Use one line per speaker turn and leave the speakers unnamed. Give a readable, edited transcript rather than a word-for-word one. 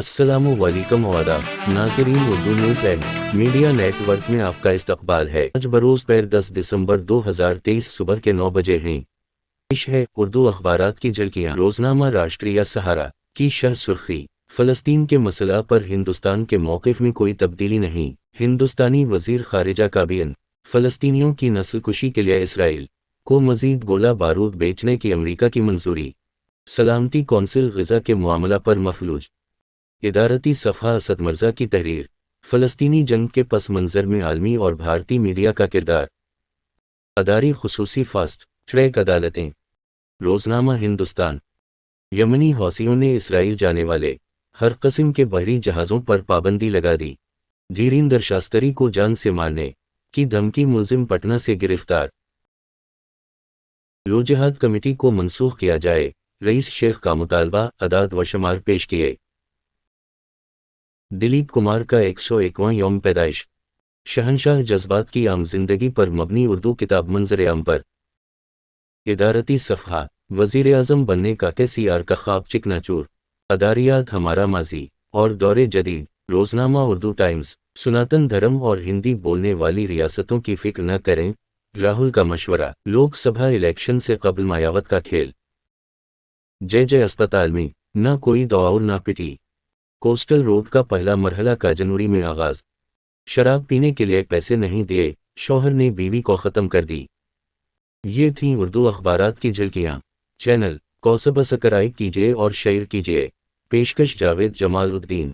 السلام علیکم آداب ناظرین، Urdu news and media network میں آپ کا استقبال ہے۔ آج بروز 10 دسمبر 2023 صبح کے 9 بجے ہیں۔ پیش ہے اردو اخبارات کی جھلکیاں۔ روزنامہ راشٹریہ سہارا کی شہ سرخی: فلسطین کے مسئلہ پر ہندوستان کے موقف میں کوئی تبدیلی نہیں۔ ہندوستانی وزیر خارجہ کا بیان: فلسطینیوں کی نسل کشی کے لیے اسرائیل کو مزید گولہ بارود بیچنے کی امریکہ کی منظوری۔ سلامتی کونسل غزہ کے معاملہ پر مفلوج۔ ادارتی صفحہ اسد مرزا کی تحریر: فلسطینی جنگ کے پس منظر میں عالمی اور بھارتی میڈیا کا کردار۔ اداری خصوصی فاسٹ ٹریک عدالتیں۔ روزنامہ ہندوستان: یمنی حوثیوں نے اسرائیل جانے والے ہر قسم کے بحری جہازوں پر پابندی لگا دی۔ دھیریندر شاستری کو جان سے مارنے کی دھمکی، ملزم پٹنہ سے گرفتار۔ لوجہاد کمیٹی کو منسوخ کیا جائے، رئیس شیخ کا مطالبہ، اعداد و شمار پیش کیے۔ دلیپ کمار کا 101واں یوم پیدائش۔ شہنشاہ جذبات کی عام زندگی پر مبنی اردو کتاب منظر عام پر۔ ادارتی صفحہ: وزیر اعظم بننے کا KCR کا خواب چکنا چور۔ اداریات: ہمارا ماضی اور دور جدید۔ روزنامہ اردو ٹائمز: سناتن دھرم اور ہندی بولنے والی ریاستوں کی فکر نہ کریں، راہل کا مشورہ۔ لوک سبھا الیکشن سے قبل مایاوت کا کھیل۔ جے اسپتال میں نہ کوئی دوا اور نہ پٹی۔ کوسٹل روڈ کا پہلا مرحلہ کا جنوری میں آغاز۔ شراب پینے کے لیے پیسے نہیں دیے، شوہر نے بیوی کو ختم کر دی۔ یہ تھیں اردو اخبارات کی جھلکیاں۔ چینل کو سبسکرائب کیجیے اور شیئر کیجیے۔ پیشکش جاوید جمال الدین۔